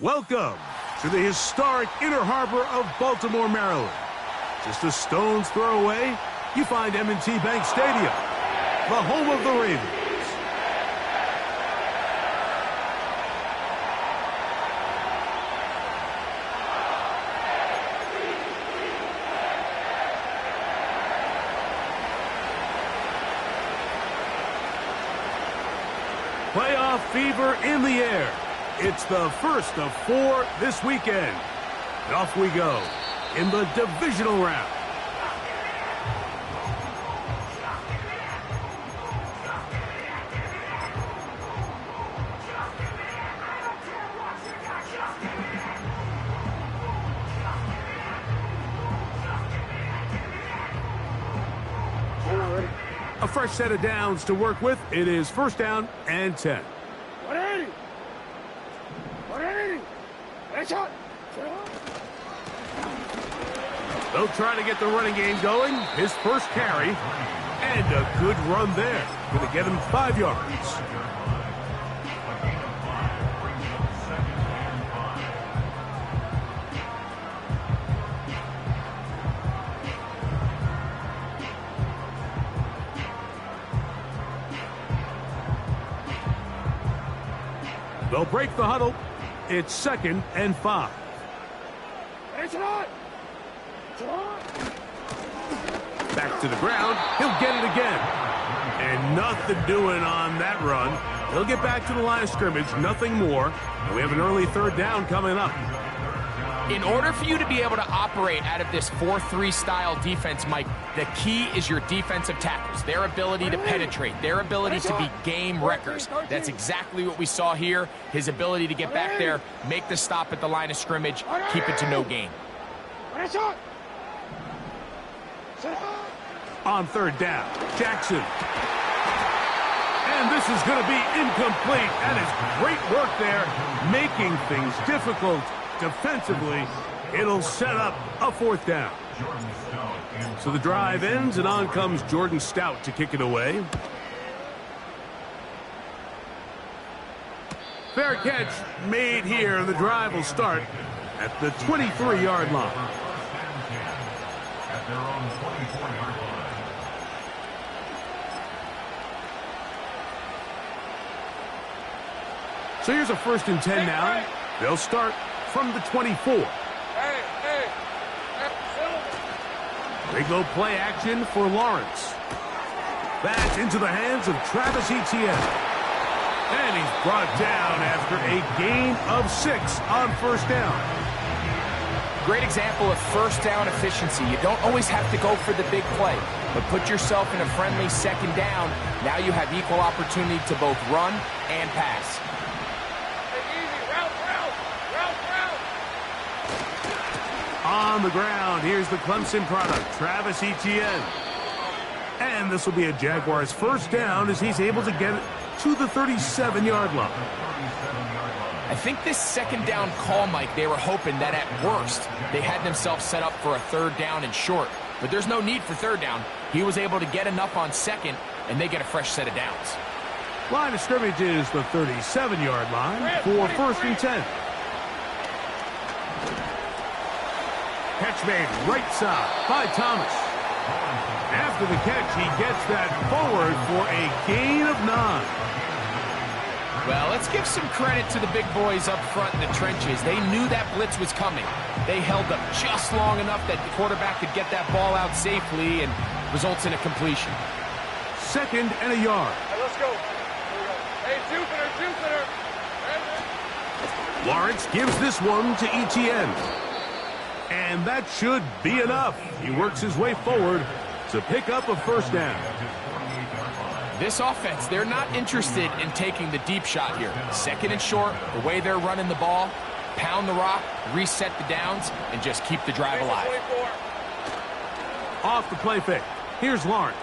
Welcome to the historic Inner Harbor of Baltimore, Maryland. Just a stone's throw away, you find M&T Bank Stadium, the home of the Ravens. Playoff fever in the air. It's the first of 4 this weekend. And off we go in the divisional round. A fresh set of downs to work with. It is first down and 10. 180. 180. Headshot. They'll try to get the running game going. His first carry. And a good run there. Going to get him 5 yards. They'll break the huddle. It's 2nd and 5. Back to the ground. He'll get it again. And nothing doing on that run. He'll get back to the line of scrimmage. Nothing more. And we have an early 3rd down coming up. In order for you to be able to operate out of this 4-3 style defense, Mike, the key is your defensive tackles, their ability to penetrate, their ability to be game wreckers. That's exactly what we saw here. His ability to get back there, make the stop at the line of scrimmage, keep it to no gain. On 3rd down, Jackson. And this is going to be incomplete. That is great work there, making things difficult. Defensively, it'll set up a 4th down. So the drive ends, and on comes Jordan Stout to kick it away. Fair catch made here, and the drive will start at the 23-yard line. At their own 24-yard line. So here's a 1st and 10 now. They'll start from the 24. They go play action for Lawrence. That's into the hands of Travis Etienne. And he's brought down after a gain of 6 on 1st down. Great example of 1st down efficiency. You don't always have to go for the big play, but put yourself in a friendly 2nd down. Now you have equal opportunity to both run and pass. On the ground, here's the Clemson product, Travis Etienne. And this will be a Jaguars 1st down as he's able to get it to the 37-yard line. I think this 2nd down call, Mike, they were hoping that at worst they had themselves set up for a 3rd down and short. But there's no need for 3rd down. He was able to get enough on 2nd, and they get a fresh set of downs. Line of scrimmage is the 37-yard line for 1st and 10. Catch made right side by Thomas. After the catch, he gets that forward for a gain of 9. Well, let's give some credit to the big boys up front in the trenches. They knew that blitz was coming. They held up just long enough that the quarterback could get that ball out safely and results in a completion. 2nd and a yard. Hey, let's go. Hey, Jupiter. Lawrence gives this one to Etienne. And that should be enough. He works his way forward to pick up a 1st down. This offense, they're not interested in taking the deep shot here. 2nd and short, the way they're running the ball, pound the rock, reset the downs, and just keep the drive alive. Off the play fake. Here's Lawrence.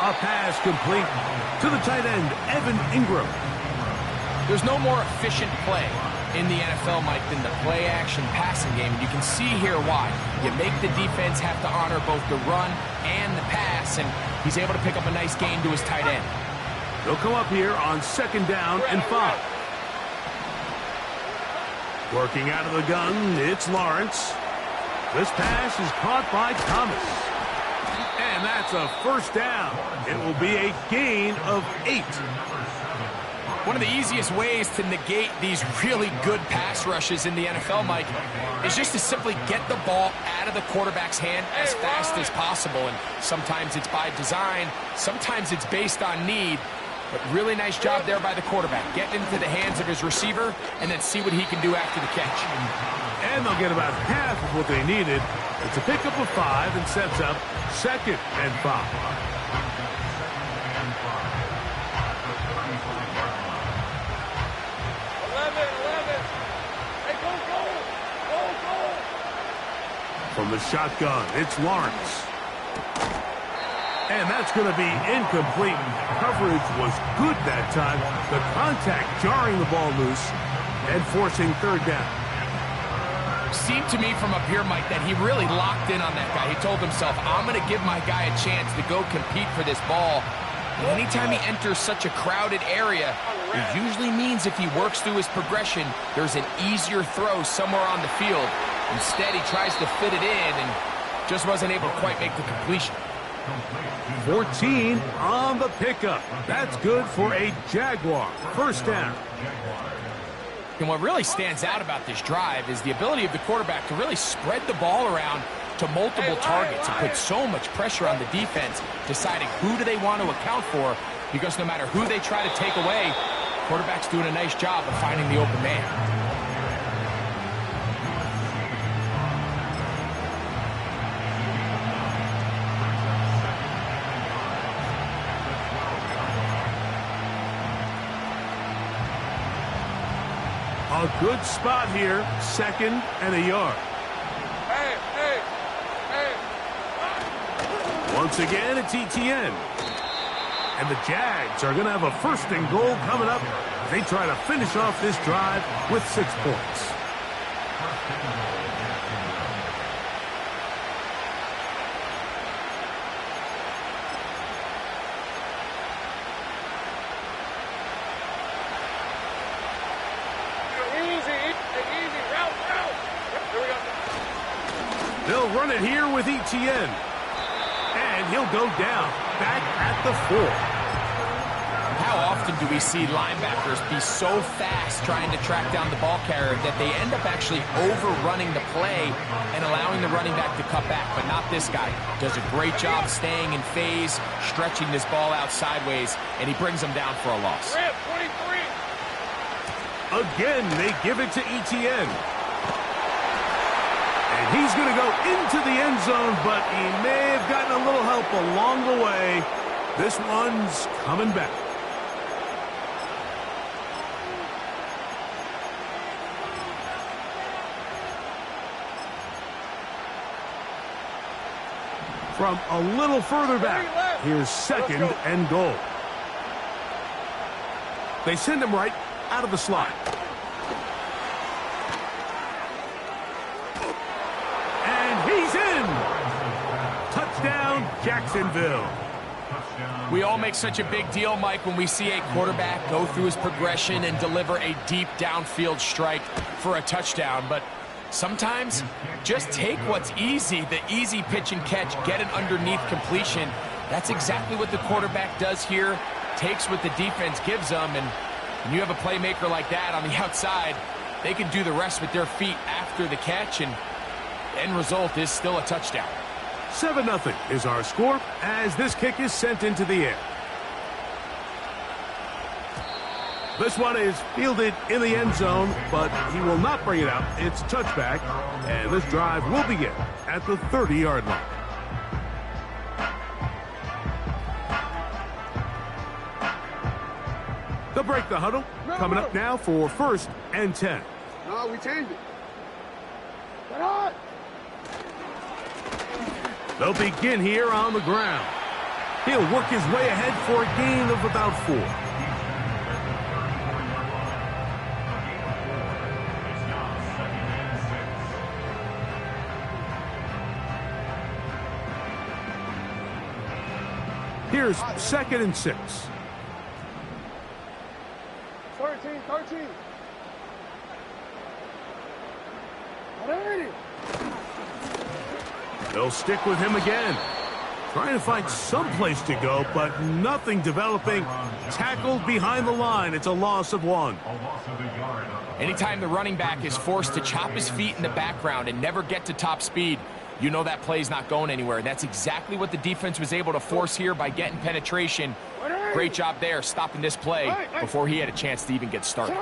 A pass complete to the tight end, Evan Ingram. There's no more efficient play in the NFL, Mike, than the play-action passing game. You can see here why. You make the defense have to honor both the run and the pass, and he's able to pick up a nice gain to his tight end. They'll come up here on 2nd down and 5. Working out of the gun, it's Lawrence. This pass is caught by Thomas. And that's a first down. It will be a gain of 8. One of the easiest ways to negate these really good pass rushes in the NFL, Mike, is just to simply get the ball out of the quarterback's hand as fast as possible. And sometimes it's by design, sometimes it's based on need. But really nice job there by the quarterback. Get into the hands of his receiver and then see what he can do after the catch. And they'll get about half of what they needed. It's a pickup of 5 and sets up 2nd and 5. 11. Hey, go. From the shotgun, it's Lawrence. And that's going to be incomplete. Coverage was good that time. The contact jarring the ball loose and forcing 3rd down. Seemed to me from up here, Mike, that he really locked in on that guy. He told himself, I'm going to give my guy a chance to go compete for this ball. And anytime he enters such a crowded area, it usually means if he works through his progression, there's an easier throw somewhere on the field. Instead, he tries to fit it in and just wasn't able to quite make the completion. 14 on the pickup. That's good for a Jaguar. First down. And what really stands out about this drive is the ability of the quarterback to really spread the ball around to multiple targets and put so much pressure on the defense, deciding who do they want to account for, because no matter who they try to take away, quarterback's doing a nice job of finding the open man. A good spot here, 2nd and a yard. Hey. Once again, it's ETN. And the Jags are going to have a 1st and goal coming up. They try to finish off this drive with 6 points. Easy. Route. Here we go. They'll run it here with ETN. And he'll go down, back at the 4. How often do we see linebackers be so fast trying to track down the ball carrier that they end up actually overrunning the play and allowing the running back to cut back? But not this guy. Does a great job staying in phase, stretching this ball out sideways, and he brings them down for a loss. Rip, 23. Again, they give it to ETN. And he's going to go into the end zone, but he may have gotten a little help along the way. This one's coming back. From a little further back, here's 2nd and goal. They send him right out of the slot. And he's in! Touchdown, Jacksonville. We all make such a big deal, Mike, when we see a quarterback go through his progression and deliver a deep downfield strike for a touchdown. But sometimes, just take what's easy, the easy pitch and catch, get an underneath completion. That's exactly what the quarterback does here, takes what the defense gives them, and when you have a playmaker like that on the outside, they can do the rest with their feet after the catch, and the end result is still a touchdown. 7-0 is our score as this kick is sent into the air. This one is fielded in the end zone, but he will not bring it out. It's touchback, and this drive will begin at the 30-yard line. They'll break the huddle. Coming up now for 1st and 10. No, we changed it. Get on! They'll begin here on the ground. He'll work his way ahead for a gain of about 4. Here's 2nd and 6. 13. They'll stick with him again. Trying to find some place to go, but nothing developing. Tackled behind the line. It's a loss of 1. Anytime the running back is forced to chop his feet in the background and never get to top speed, you know that play's not going anywhere. That's exactly what the defense was able to force here by getting penetration. Great job there, stopping this play before he had a chance to even get started.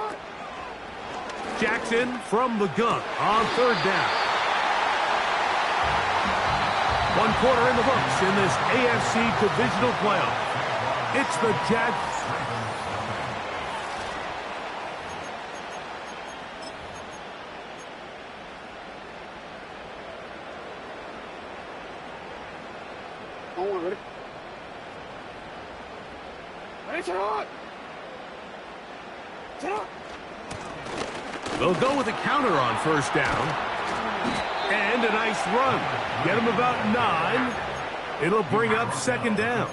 Jackson from the gun on 3rd down. 1 quarter in the books in this AFC divisional playoff. It's the Jags. They'll go with a counter on 1st down. And a nice run. Get him about 9. It'll bring up 2nd down.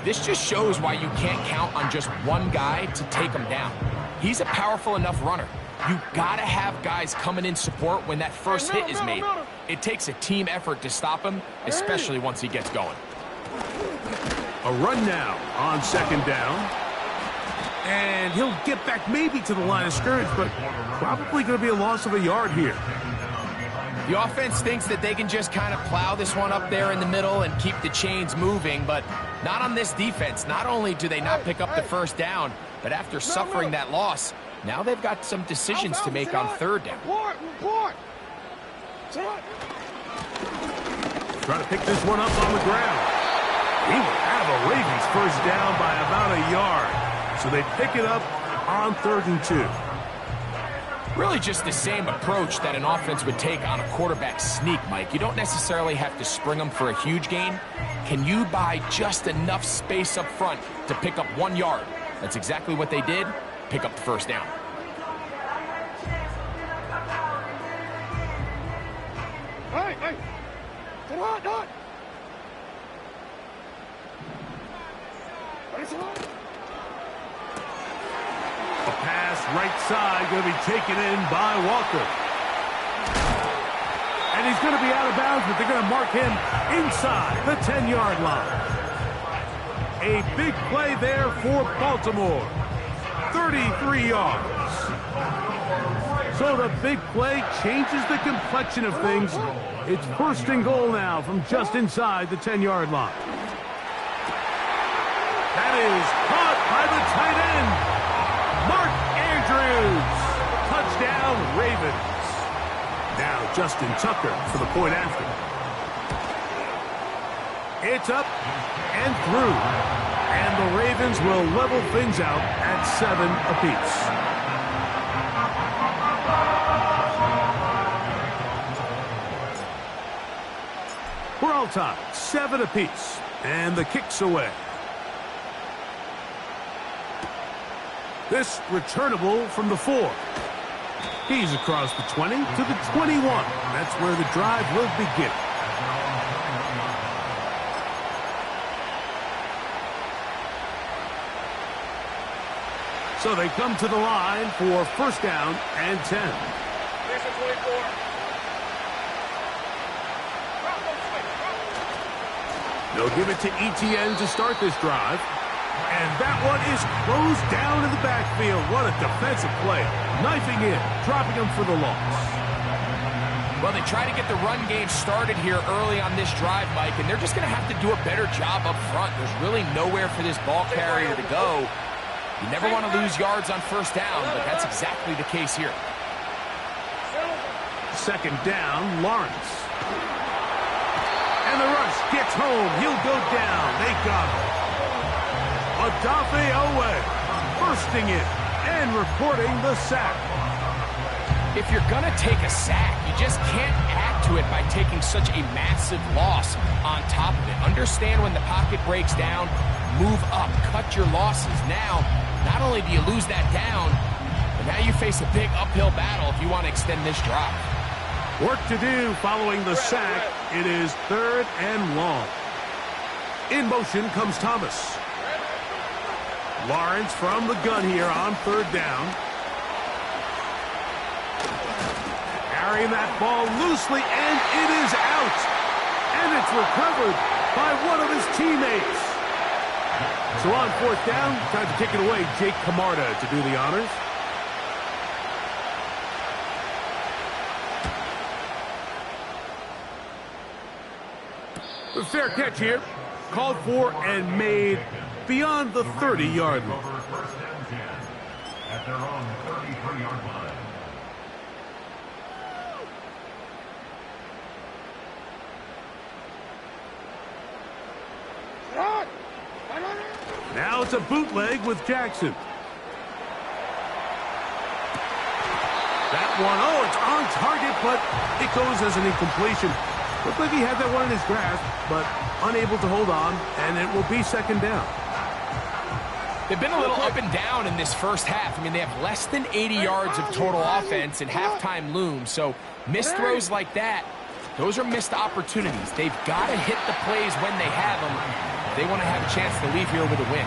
This just shows why you can't count on just one guy to take him down. He's a powerful enough runner. You gotta have guys coming in support when that first hit is made. It takes a team effort to stop him, especially once he gets going. A run now on 2nd down. And he'll get back maybe to the line of scrimmage, but probably going to be a loss of a yard here. The offense thinks that they can just kind of plow this one up there in the middle and keep the chains moving, but not on this defense. Not only do they not pick up the 1st down, but after suffering that loss, now they've got some decisions to make on 3rd down. Trying to pick this one up on the ground. He will have a Ravens 1st down by about a yard. So they pick it up on 3rd and 2. Really just the same approach that an offense would take on a quarterback sneak, Mike. You don't necessarily have to spring them for a huge gain. Can you buy just enough space up front to pick up 1 yard? That's exactly what they did. Pick up the 1st down. Hey! Not! A pass right side going to be taken in by Walker. And he's going to be out of bounds, but they're going to mark him inside the 10-yard line. A big play there for Baltimore. 33 yards. So the big play changes the complexion of things. It's 1st and goal now from just inside the 10-yard line. That is caught by the tight end. Mark Andrews. Touchdown, Ravens. Now Justin Tucker for the point after. It's up and through. And the Ravens will level things out at 7 apiece. We're all tied, 7 apiece. And the kick's away. This returnable from the 4. He's across the 20 to the 21. That's where the drive will begin. So they come to the line for 1st down and 10. They'll give it to ETN to start this drive. And that one is closed down in the backfield. What a defensive play. Knifing in, dropping him for the loss. Well, they try to get the run game started here early on this drive, Mike, and they're just going to have to do a better job up front. There's really nowhere for this ball carrier to go. You never want to lose yards on 1st down, but that's exactly the case here. 2nd down, Lawrence. And the rush gets home. He'll go down. They got him. Adafe Owe bursting in and recording the sack. If you're going to take a sack, you just can't add to it by taking such a massive loss on top of it. Understand when the pocket breaks down, move up, cut your losses. Now, not only do you lose that down, but now you face a big uphill battle if you want to extend this drive. Work to do following the sack. It is 3rd and long. In motion comes Thomas. Lawrence from the gun here on 3rd down. carrying that ball loosely, and it is out. And it's recovered by one of his teammates. So on fourth down, time to kick it away. Jake Camarda to do the honors. The fair catch here, called for and made beyond the 30-yard line. At their own 33-yard line. Now it's a bootleg with Jackson. That one, oh, it's on target, but it goes as an incompletion. Looked like he had that one in his grasp, but unable to hold on, and it will be second down. They've been a little up and down in this first half. I mean, they have less than 80 yards of total offense, and halftime looms. So missed throws like that, those are missed opportunities. They've got to hit the plays when they have them. They want to have a chance to leave here with a win.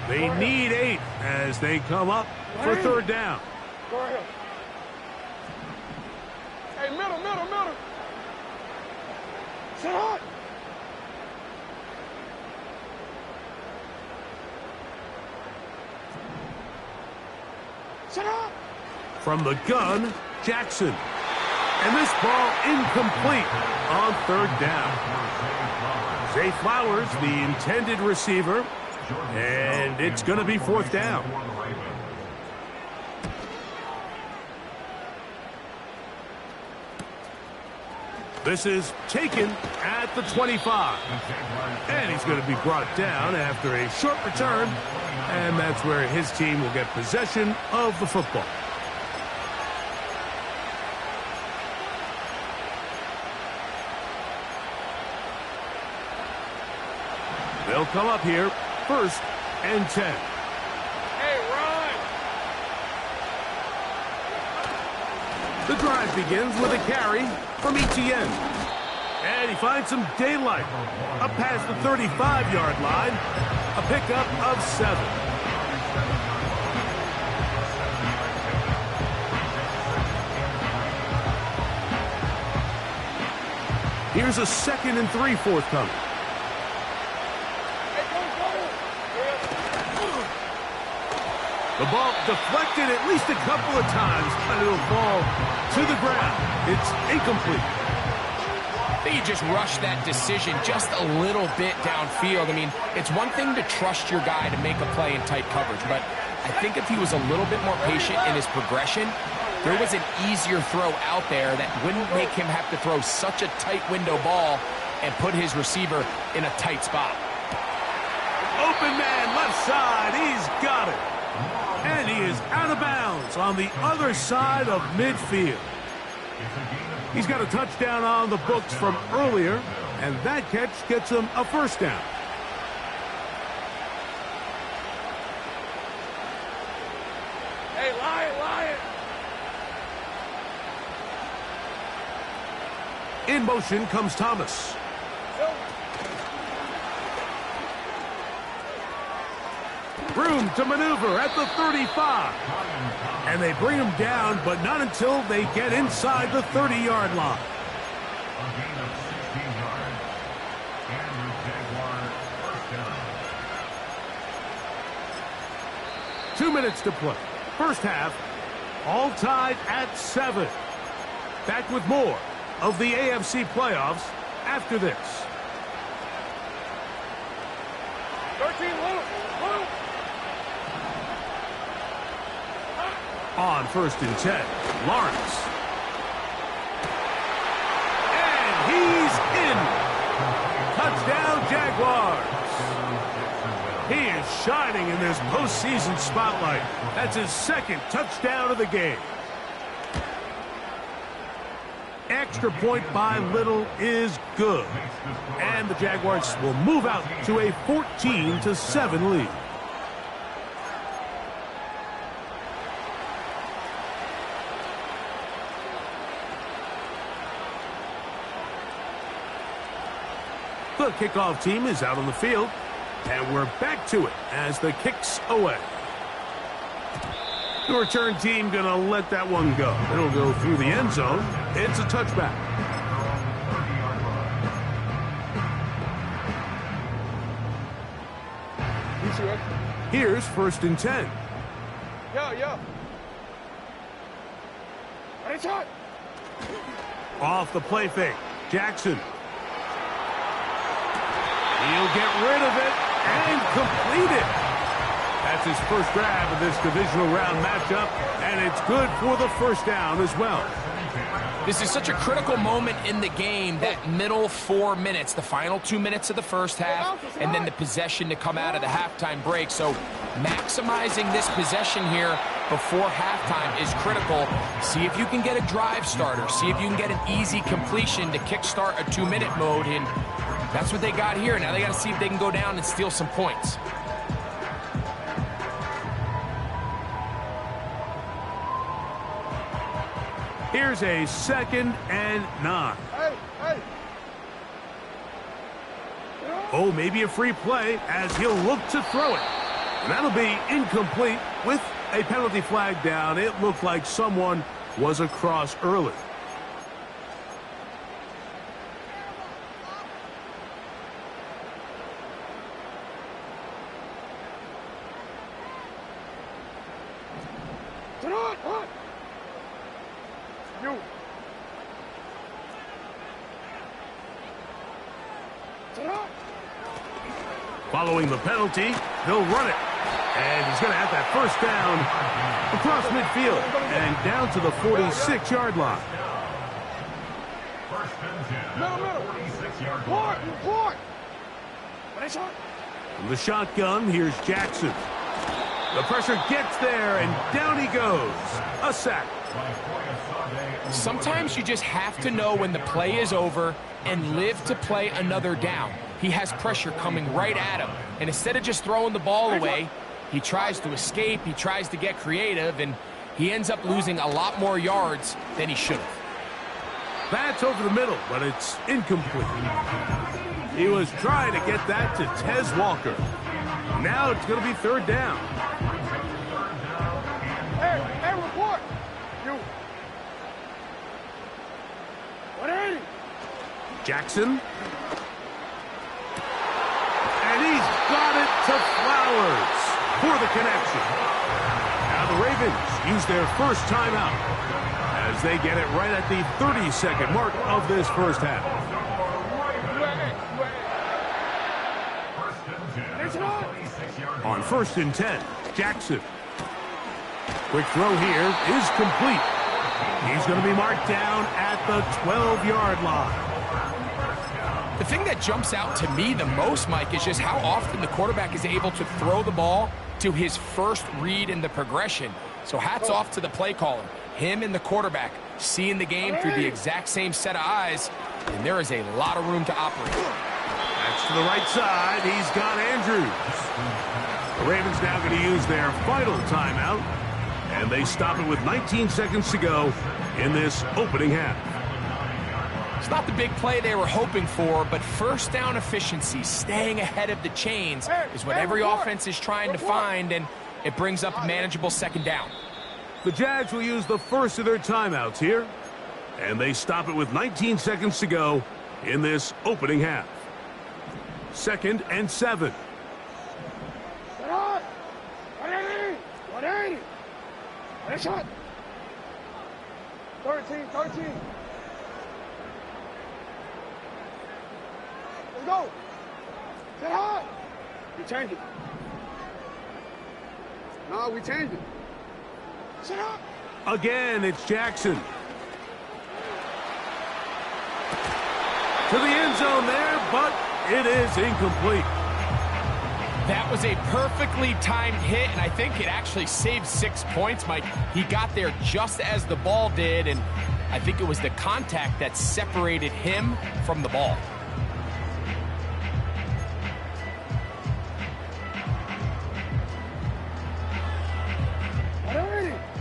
They need 8 as they come up for third down. Go ahead. Hey, middle. Sit hard. Sit hard. From the gun, Jackson. And this ball incomplete on third down. Zay Flowers, the intended receiver. And it's going to be fourth down. This is taken at the 25. And he's going to be brought down after a short return. And that's where his team will get possession of the football. They'll come up here, 1st and 10. Hey, run! The drive begins with a carry from Etienne. And he finds some daylight up past the 35-yard line. A pickup of 7. Here's a 2nd and 3 forthcoming. The ball deflected at least a couple of times, but it'll fall to the ground. It's incomplete. I think you just rushed that decision just a little bit downfield. I mean, it's one thing to trust your guy to make a play in tight coverage, but I think if he was a little bit more patient in his progression, there was an easier throw out there that wouldn't make him have to throw such a tight window ball and put his receiver in a tight spot. Open man, left side, he's got it. And he is out of bounds on the other side of midfield. He's got a touchdown on the books from earlier, and that catch gets him a first down. Hey, Lion! In motion comes Thomas. Room to maneuver at the 35. And they bring him down, but not until they get inside the 30-yard line. 2 minutes to play. First half, all tied at 7. Back with more of the AFC playoffs after this. 13, little. On 1st and 10, Lawrence. And he's in. Touchdown, Jaguars. He is shining in this postseason spotlight. That's his 2nd touchdown of the game. Extra point by Little is good. And the Jaguars will move out to a 14-7 lead. The kickoff team is out on the field. And we're back to it as the kick's away. The return team going to let that one go. It'll go through the end zone. It's a touchback. Here's 1st and 10. Yo. Ready, shot. Off the play fake. Jackson. He'll get rid of it and complete it. That's his first grab of this divisional round matchup, and it's good for the first down as well. This is such a critical moment in the game, that middle 4 minutes, the final 2 minutes of the first half, and then the possession to come out of the halftime break. So maximizing this possession here before halftime is critical. See if you can get a drive starter. See if you can get an easy completion to kickstart a 2-minute mode, and that's what they got here. Now they got to see if they can go down and steal some points. Here's a 2nd and 9. Hey. Oh, maybe a free play as he'll look to throw it. And that'll be incomplete with a penalty flag down. It looked like someone was across early. Following the penalty, they'll run it. And he's going to have that first down across midfield and down to the 46-yard line. From the shotgun, here's Jackson. The pressure gets there, and down he goes. A sack. Sometimes you just have to know when the play is over and live to play another down. He has pressure coming right at him, and instead of just throwing the ball away, he tries to escape, he tries to get creative, and he ends up losing a lot more yards than he should have. That's over the middle, but it's incomplete. He was trying to get that to Tez Walker. Now it's going to be 3rd down. Hey, report. You. 180. Jackson. And he's got it to Flowers for the connection. Now the Ravens use their first timeout as they get it right at the 30-second mark of this first half. On 1st and 10, Jackson. Quick throw here is complete. He's going to be marked down at the 12-yard line. The thing that jumps out to me the most, Mike, is just how often the quarterback is able to throw the ball to his first read in the progression. So hats off to the play caller. Him and the quarterback seeing the game through the exact same set of eyes, and there is a lot of room to operate. That's to the right side. He's got Andrews. The Ravens now going to use their final timeout, and they stop it with 19 seconds to go in this opening half. It's not the big play they were hoping for, but first down efficiency, staying ahead of the chains, is what every offense is trying to find, and it brings up a manageable 2nd down. The Jags will use the first of their timeouts here, and they stop it with 19 seconds to go in this opening half. 2nd and 7. 180. Ready, shot. 13. Let's go. Get high. We change it. No, we change it. Sit up. Again, it's Jackson. To the end zone there, but it is incomplete. That was a perfectly timed hit, and I think it actually saved 6 points, Mike. He got there just as the ball did, and I think it was the contact that separated him from the ball.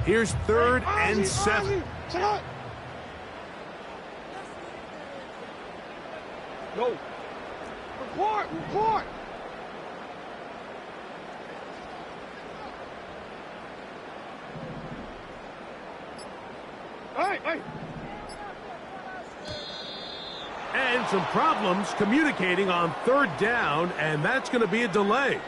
Here's 3rd and 7. Go. Report. Hey. And some problems communicating on third down, and that's going to be a delay.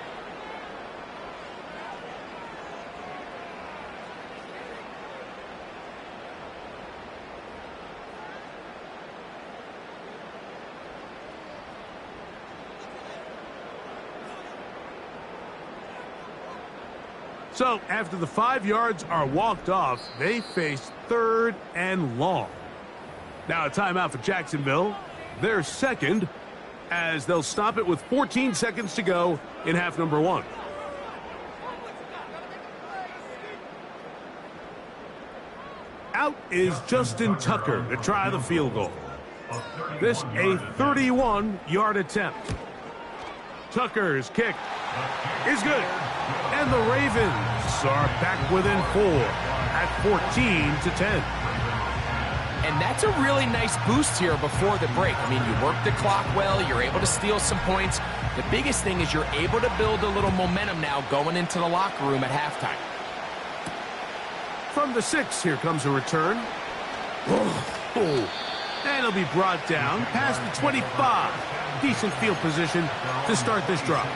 So, after the 5 yards are walked off, they face third and long. Now a timeout for Jacksonville. They're second, as they'll stop it with 14 seconds to go in half number 1. Out is Justin Tucker to try the field goal. This a 31-yard attempt. Tucker's kick is good. And the Ravens are back within 4 at 14-10. And that's a really nice boost here before the break. I mean, you work the clock well, you're able to steal some points. The biggest thing is you're able to build a little momentum now going into the locker room at halftime. From the 6, here comes a return. And it'll be brought down past the 25. Decent field position to start this drive.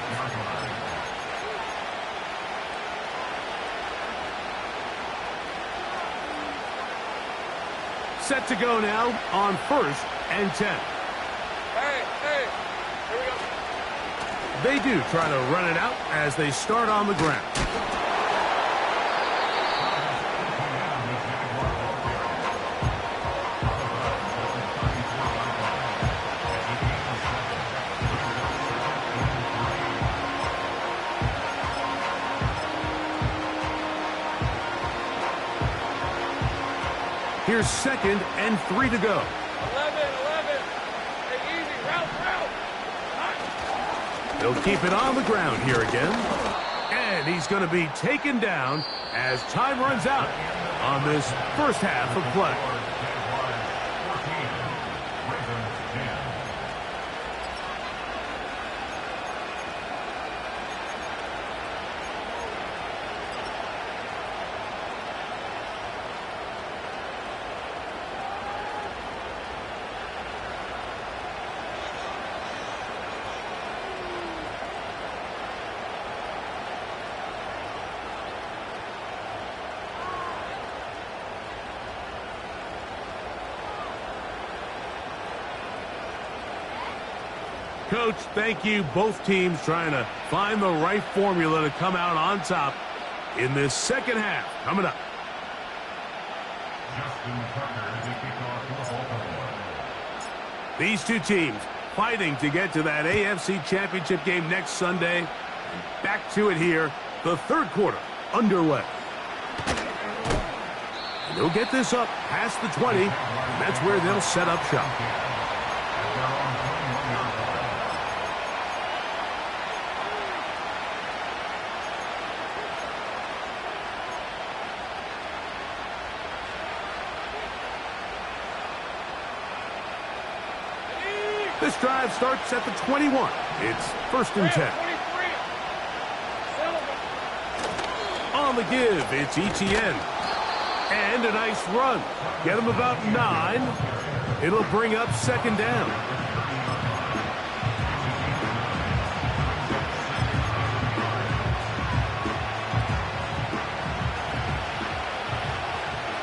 Set to go now on 1st and 10. Hey, here we go. They do try to run it out as they start on the ground. Here's 2nd and 3 to go. 11. Hey, easy. Route. They'll keep it on the ground here again. And he's going to be taken down as time runs out on this first half of play. Coach, thank you. Both teams trying to find the right formula to come out on top in this second half. Coming up. These two teams fighting to get to that AFC Championship game next Sunday. And back to it here. The third quarter underway. And they'll get this up past the 20. And that's where they'll set up shop. This drive starts at the 21. It's 1st and 10. On the give, it's ETN. And a nice run. Get him about 9. It'll bring up 2nd down.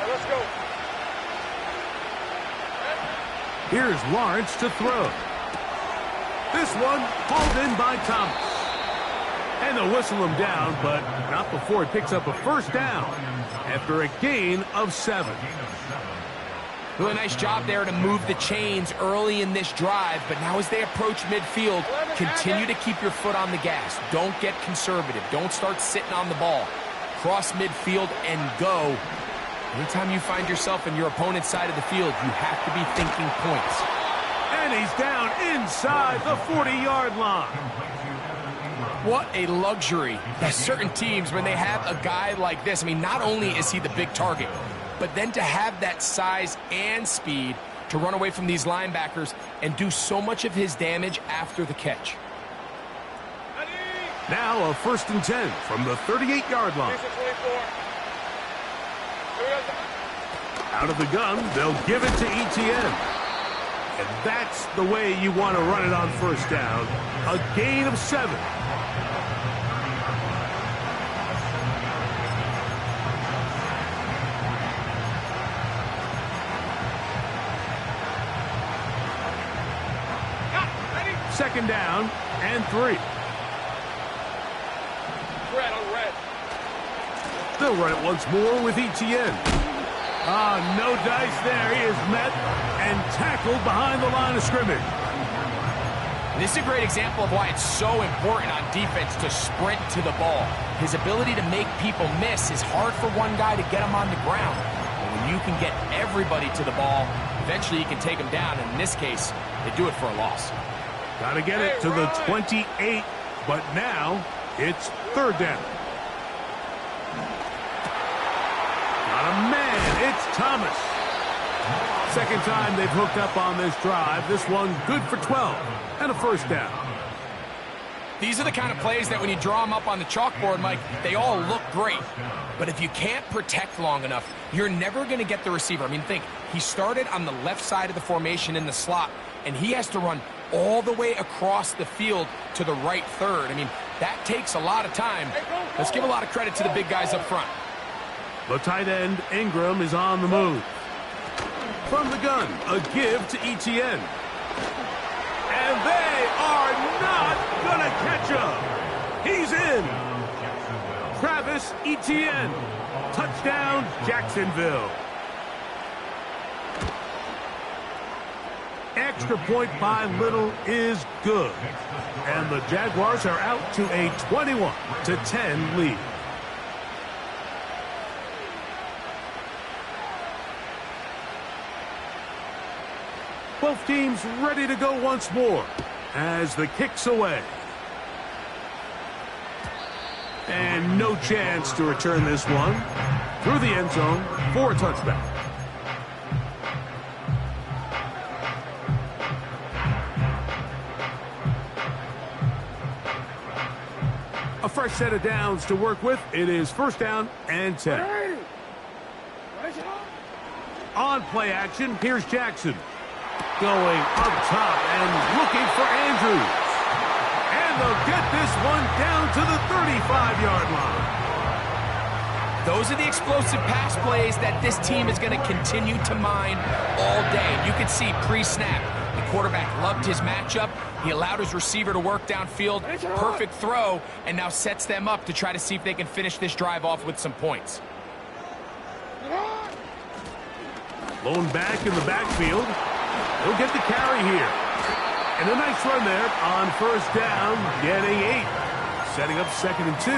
Let's go. Here's Lawrence to throw. This one hauled in by Thomas. And they'll whistle him down, but not before he picks up a 1st down after a gain of 7. Really nice job there to move the chains early in this drive, but now as they approach midfield, continue to keep your foot on the gas. Don't get conservative. Don't start sitting on the ball. Cross midfield and go. Anytime you find yourself in your opponent's side of the field, you have to be thinking points. And he's down inside the 40-yard line. What a luxury that certain teams, when they have a guy like this, I mean, not only is he the big target, but then to have that size and speed to run away from these linebackers and do so much of his damage after the catch. Now a 1st and 10 from the 38-yard line. Out of the gun, they'll give it to ETN. And that's the way you want to run it on first down. A gain of 7. Second down and 3. Red on red. They'll run it once more with ETN. No dice there. He is met and tackled behind the line of scrimmage. This is a great example of why it's so important on defense to sprint to the ball. His ability to make people miss is hard for one guy to get him on the ground. But when you can get everybody to the ball, eventually you can take them down. And in this case, they do it for a loss. Got to get it to the 28, but now it's third down. Got a man, it's Thomas. Second time they've hooked up on this drive. This one good for 12 and a first down. These are the kind of plays that when you draw them up on the chalkboard, Mike, they all look great. But if you can't protect long enough, you're never going to get the receiver. I mean, think, he started on the left side of the formation in the slot, and he has to run all the way across the field to the right third. I mean, that takes a lot of time. Let's give a lot of credit to the big guys up front. The tight end, Ingram, is on the move. From the gun, a give to ETN. And they are not going to catch him. He's in. Travis Etienne. Touchdown, Jacksonville. Extra point by Little is good. And the Jaguars are out to a 21-10 lead. Both teams ready to go once more as the kick's away. And no chance to return this one through the end zone for a touchback. A fresh set of downs to work with. It is first down and 10. On play action, here's Jackson. Going up top and looking for Andrews. And they'll get this one down to the 35-yard line. Those are the explosive pass plays that this team is going to continue to mine all day. You can see pre-snap, the quarterback loved his matchup. He allowed his receiver to work downfield. Perfect throw, and now sets them up to try to see if they can finish this drive off with some points. Blown back in the backfield. He'll get the carry here. And a nice run there on first down, getting 8. Setting up 2nd and 2.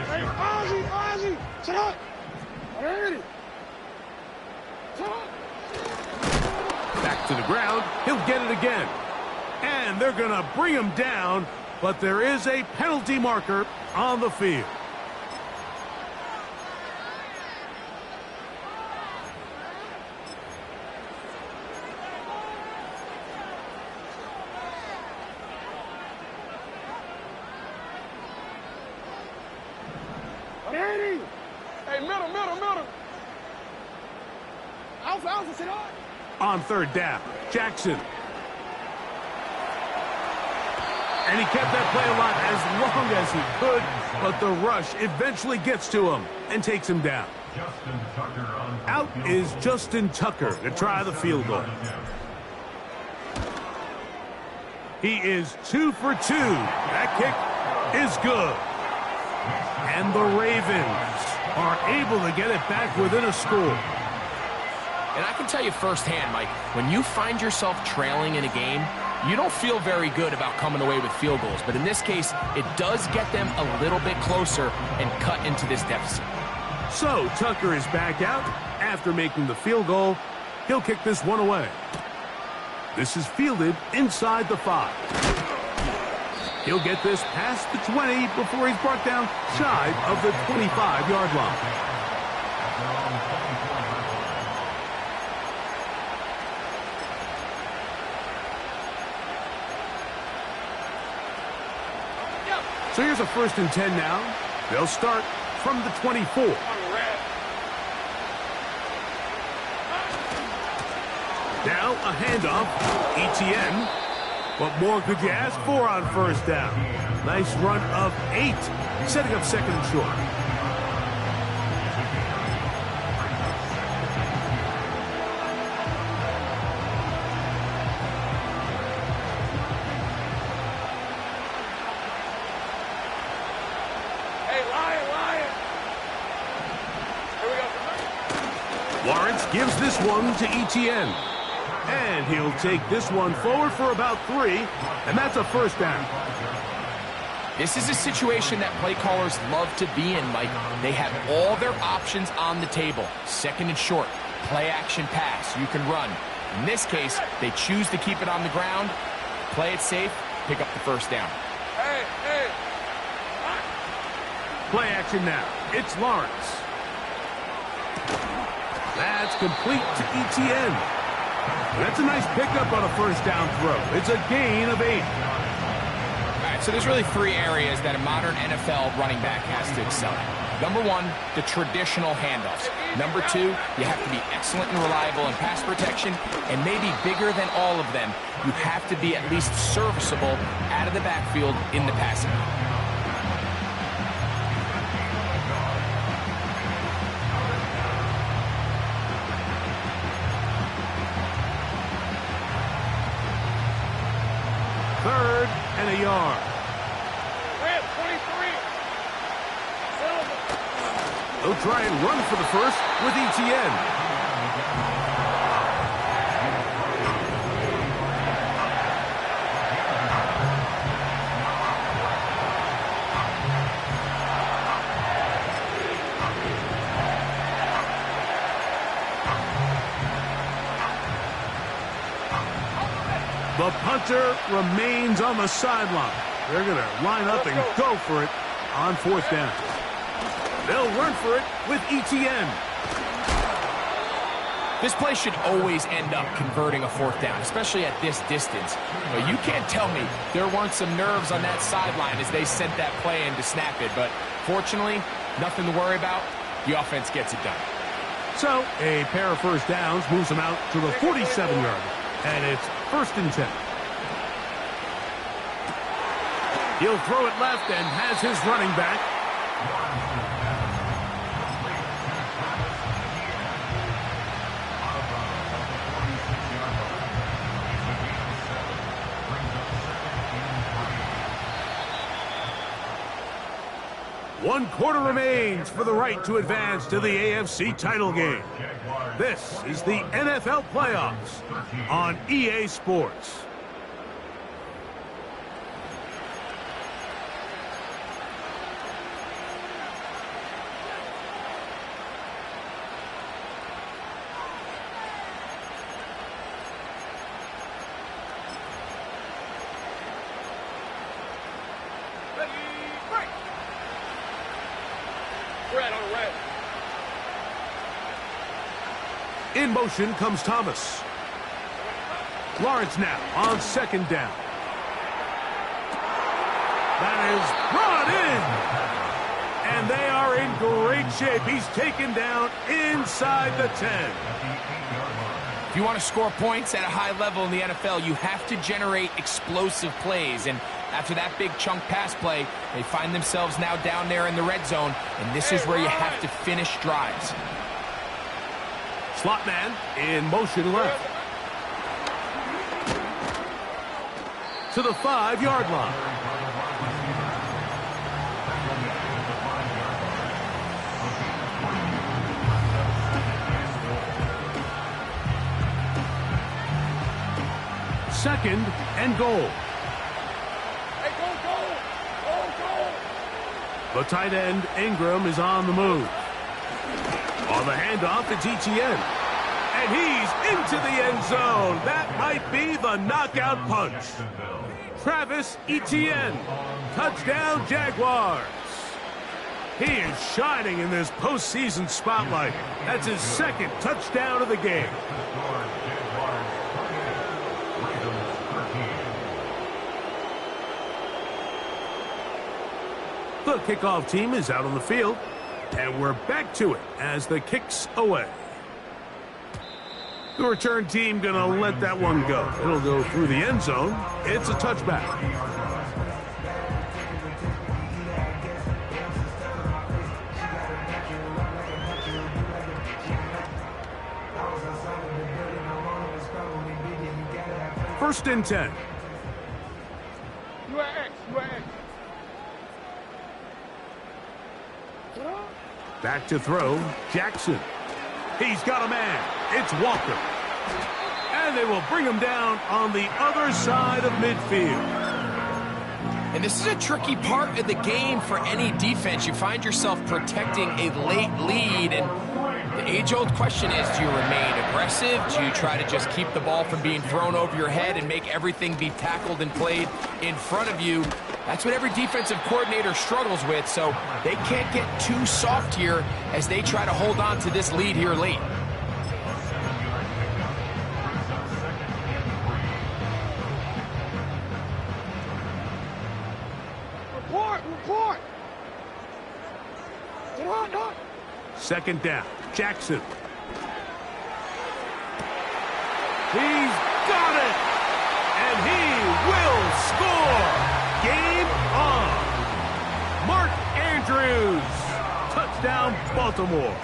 Hey, Ozzy, shut up. Back to the ground. He'll get it again. And they're going to bring him down, but there is a penalty marker on the field. Hey, middle. Alpha, sit on. On third down, Jackson. And he kept that play alive as long as he could, but the rush eventually gets to him and takes him down. Out is Justin Tucker to try the field goal. He is 2 for 2. That kick is good. And the Ravens are able to get it back within a score. And I can tell you firsthand, Mike, when you find yourself trailing in a game, you don't feel very good about coming away with field goals. But in this case, it does get them a little bit closer and cut into this deficit. So Tucker is back out after making the field goal. He'll kick this one away. This is fielded inside the 5. He'll get this past the 20 before he's brought down shy of the 25-yard line. So here's a 1st and 10 now. They'll start from the 24. Now a handoff. ETN. What more could you ask for on 1st down? Nice run of 8, setting up 2nd and short. Lawrence gives this one to ETN. And he'll take this one forward for about 3, and that's a 1st down. This is a situation that play callers love to be in, Mike. They have all their options on the table. 2nd and short, play action pass, you can run. In this case, they choose to keep it on the ground, play it safe, pick up the 1st down. Play action now. It's Lawrence. That's complete to ETN. That's a nice pickup on a 1st down throw. It's a gain of 8. All right, so there's really 3 areas that a modern NFL running back has to excel at. Number 1, the traditional handoffs. Number 2, you have to be excellent and reliable in pass protection. And maybe bigger than all of them, you have to be at least serviceable out of the backfield in the passing game. And a yard. They'll try and run for the 1st with ETN. The punter remains on the sideline. They're going to line up and go for it on 4th down. They'll run for it with ETN. This play should always end up converting a 4th down, especially at this distance. But you can't tell me there weren't some nerves on that sideline as they sent that play in to snap it. But fortunately, nothing to worry about. The offense gets it done. So a pair of 1st downs moves them out to the 47-yard. And it's 1st and 10. He'll throw it left and has his running back. One quarter remains for the right to advance to the AFC title game. This is the NFL playoffs on EA Sports. In motion comes Thomas. Lawrence now on 2nd down. That is brought in. And they are in great shape. He's taken down inside the 10. If you want to score points at a high level in the NFL, you have to generate explosive plays. And after that big chunk pass play, they find themselves now down there in the red zone. And this is where you have to finish drives. Slot man in motion left. To the 5-yard line. Second and goal. Hey, go! The tight end, Ingram, is on the move. On the handoff, it's ETN. And he's into the end zone. That might be the knockout punch. Travis Etienne. Touchdown, Jaguars. He is shining in this postseason spotlight. That's his 2nd touchdown of the game. The kickoff team is out on the field, and we're back to it as the kick's away. The return team going to let that one go. It'll go through the end zone. It's a touchback. First and 10. You are X. Back to throw, Jackson. He's got a man. It's Walker. And they will bring him down on the other side of midfield. And this is a tricky part of the game for any defense. You find yourself protecting a late lead, and the age-old question is, do you remain aggressive? Do you try to just keep the ball from being thrown over your head and make everything be tackled and played in front of you? That's what every defensive coordinator struggles with, so they can't get too soft here as they try to hold on to this lead here late. Report! Get on! Second down, Jackson. He's got it! And he will score! Game on! Mark Andrews! Touchdown, Baltimore.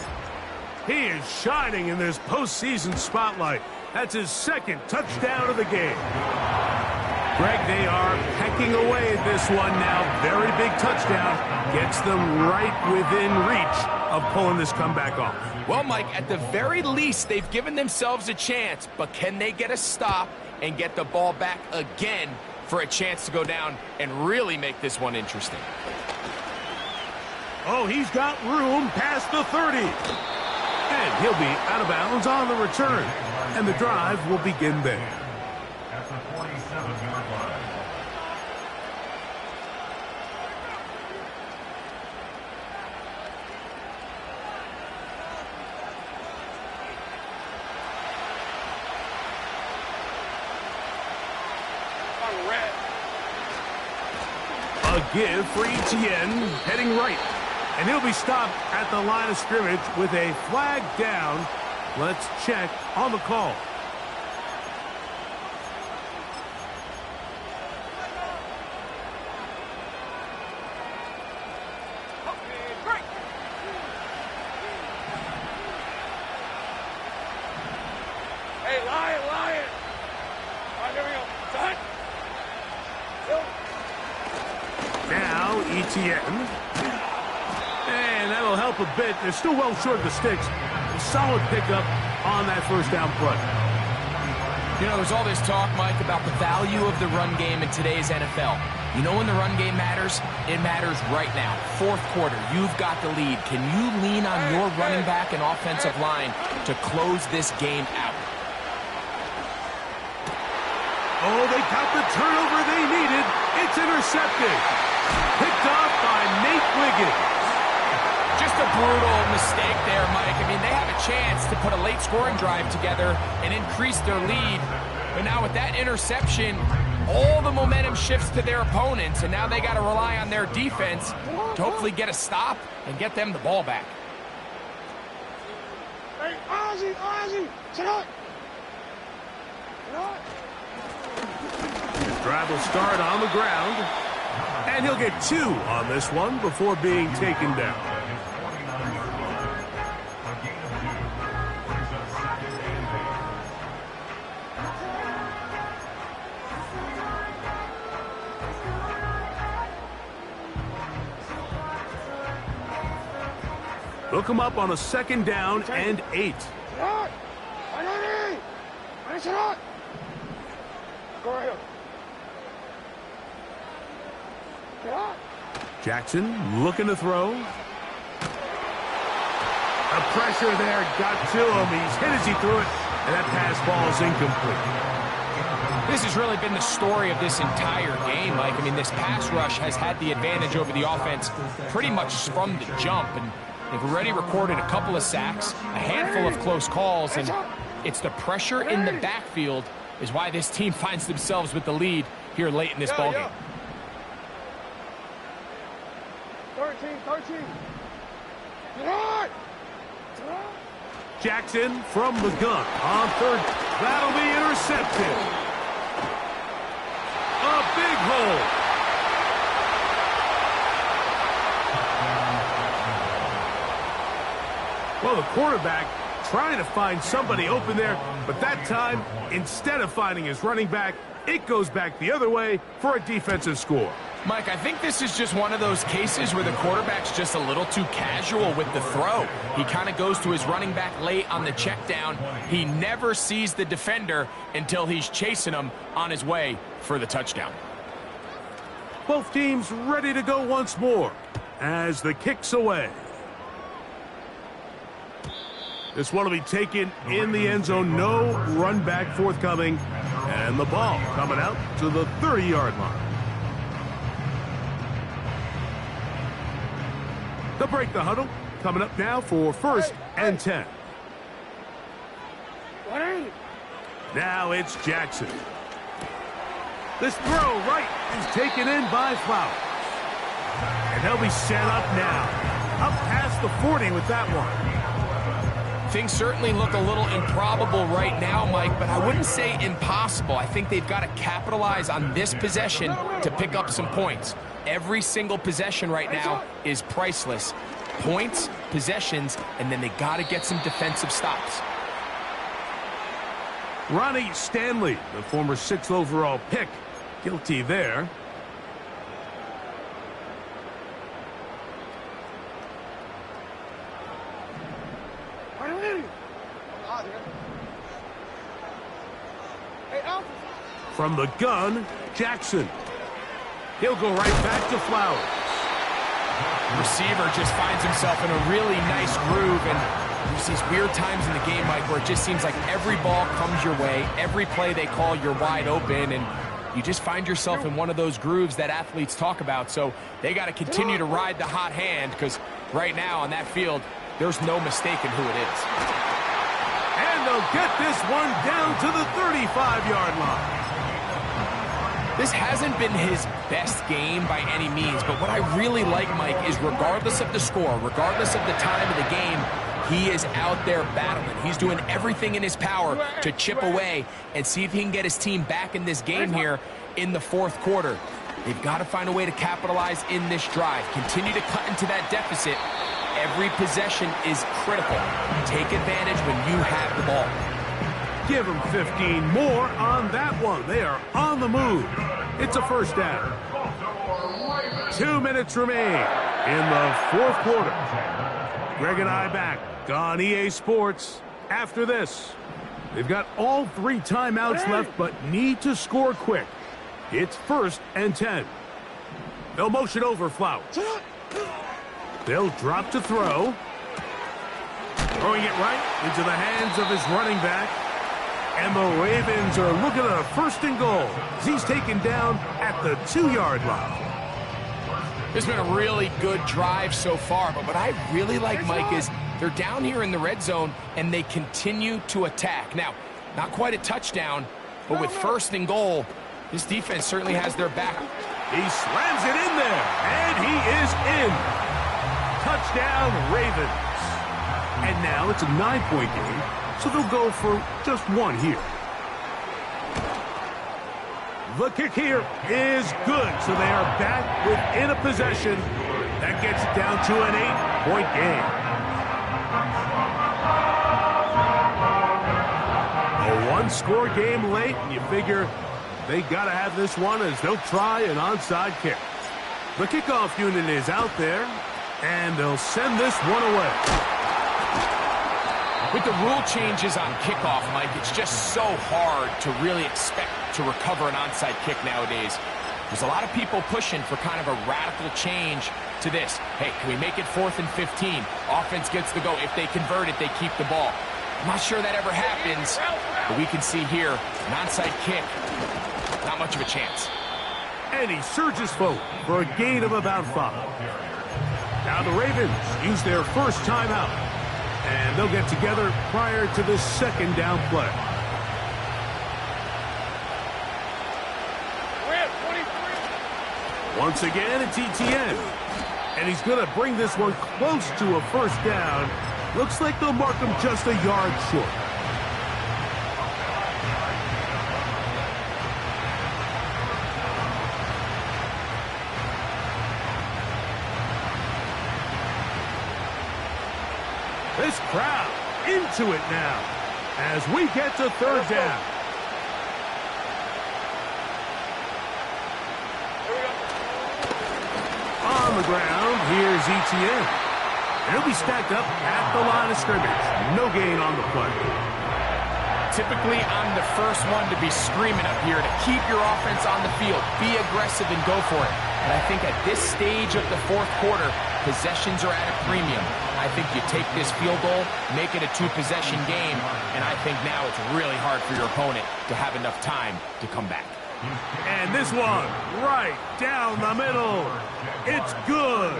He is shining in this postseason spotlight. That's his second touchdown of the game. Greg, they are pecking away at this one now. Very big touchdown. Gets them right within reach of pulling this comeback off. Well, Mike, at the very least, they've given themselves a chance, but can they get a stop and get the ball back again for a chance to go down and really make this one interesting? Oh, he's got room past the 30. And he'll be out of bounds on the return. And the drive will begin there. At the 47-yard line. A give for Etienne, heading right. And he'll be stopped at the line of scrimmage with a flag down. Let's check on the call. Hey, Lion! All right, here we go. Son! Now, Etienne. And that'll help a bit. They're still well short of the sticks. A solid pickup on that first down play. You know, there's all this talk, Mike, about the value of the run game in today's NFL. You know when the run game matters? It matters right now. Fourth quarter, you've got the lead. Can you lean on your running back and offensive line to close this game out? Oh, they got the turnover they needed. It's intercepted. Picked off by Nate Wiggins. Just a brutal mistake there, Mike. I mean, they have a chance to put a late scoring drive together and increase their lead. But now with that interception, all the momentum shifts to their opponents, and now they got to rely on their defense to hopefully get a stop and get them the ball back. Hey, Ozzy! Sit up! Drive will start on the ground. And he'll get 2 on this one before being taken down. They'll come up on a second down and 8. Jackson looking to throw. The pressure there got to him. He's hit as he threw it, and that pass ball is incomplete. This has really been the story of this entire game, Mike. I mean, this pass rush has had the advantage over the offense pretty much from the jump, and they've already recorded a couple of sacks, a handful of close calls, and it's the pressure in the backfield is why this team finds themselves with the lead here late in this ballgame. 13. Get on! Jackson from the gun on third. That'll be intercepted. A big hole. Well, the quarterback trying to find somebody open there, but that time, instead of finding his running back, it goes back the other way for a defensive score. Mike, I think this is just one of those cases where the quarterback's just a little too casual with the throw. He kind of goes to his running back late on the check down. He never sees the defender until he's chasing him on his way for the touchdown. Both teams ready to go once more as the kick's away. This one will be taken in the end zone. No run back forthcoming. And the ball coming out to the 30-yard line. They'll break the huddle. Coming up now for 1st and 10. Now it's Jackson. This throw right is taken in by Flowers. And they'll be set up now. Up past the 40 with that one. Things certainly look a little improbable right now, Mike, but I wouldn't say impossible. I think they've got to capitalize on this possession to pick up some points. Every single possession right now is priceless. Points, possessions, and then they got to get some defensive stops. Ronnie Stanley, the former 6th overall pick, guilty there. From the gun, Jackson. He'll go right back to Flowers. Receiver just finds himself in a really nice groove, and there's these weird times in the game, Mike, where it just seems like every ball comes your way, every play they call, you're wide open, and you just find yourself in one of those grooves that athletes talk about. So they got to continue to ride the hot hand, because right now on that field, there's no mistaking who it is. And they'll get this one down to the 35-yard line. This hasn't been his best game by any means, but what I really like, Mike, is regardless of the score, regardless of the time of the game, he is out there battling. He's doing everything in his power to chip away and see if he can get his team back in this game here in the 4th quarter. They've got to find a way to capitalize in this drive. Continue to cut into that deficit. Every possession is critical. Take advantage when you have the ball. Give them 15 more on that one. They are on the move. It's a 1st down. 2 minutes remain in the 4th quarter. Greg and I back on EA Sports after this. They've got all 3 timeouts left, but need to score quick. It's 1st and 10. They'll motion over Flowers. They'll drop to throw. Throwing it right into the hands of his running back. And the Ravens are looking at a 1st and goal. He's taken down at the 2-yard line. It's been a really good drive so far, but what I really like, Mike, is they're down here in the red zone, and they continue to attack. Now, not quite a touchdown, but with 1st and goal, this defense certainly has their back. He slams it in there, and he is in. Touchdown, Ravens. And now it's a 9-point game, so they'll go for just 1 here. The kick here is good, so they are back within a possession. That gets it down to an 8-point game. A 1-score game late, and you figure they got to have this one as they'll try an onside kick. The kickoff unit is out there, and they'll send this one away. With the rule changes on kickoff, Mike, it's just so hard to really expect to recover an onside kick nowadays. There's a lot of people pushing for kind of a radical change to this. Hey, can we make it 4th and 15? Offense gets the go. If they convert it, they keep the ball. I'm not sure that ever happens, but we can see here, an onside kick, not much of a chance. And he surges forward for a gain of about 5. Now the Ravens use their 1st timeout. And they'll get together prior to the 2nd down play. Once again, it's ETN. And And he's going to bring this one close to a first down. Looks like they'll mark him just a yard short. This crowd into it now as we get to third down. On the ground, here's Etienne. He'll be stacked up at the line of scrimmage. No gain on the play. Typically, I'm the first one to be screaming up here to keep your offense on the field. Be aggressive and go for it. But I think at this stage of the fourth quarter, possessions are at a premium. I think you take this field goal, make it a two-possession game, and I think now it's really hard for your opponent to have enough time to come back. And this one, right down the middle. It's good.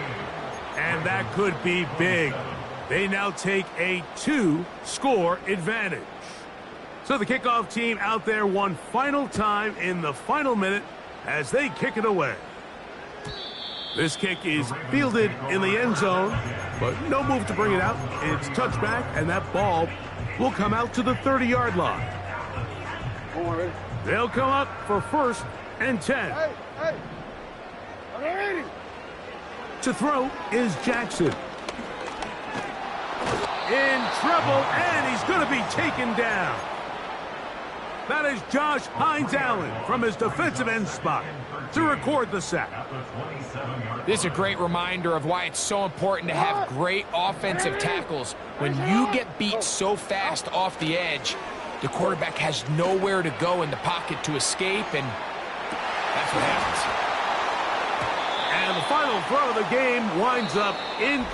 And that could be big. They now take a 2-score advantage. So the kickoff team out there one final time in the final minute as they kick it away. This kick is fielded in the end zone, but no move to bring it out. It's touchback, and that ball will come out to the 30-yard line. They'll come up for 1st and 10. Hey. I'm ready. To throw is Jackson. In trouble, and he's going to be taken down. That is Josh Hines-Allen from his defensive end spot to record the sack. This is a great reminder of why it's so important to have great offensive tackles. When you get beat so fast off the edge, the quarterback has nowhere to go in the pocket to escape, and that's what happens. And the final throw of the game winds up in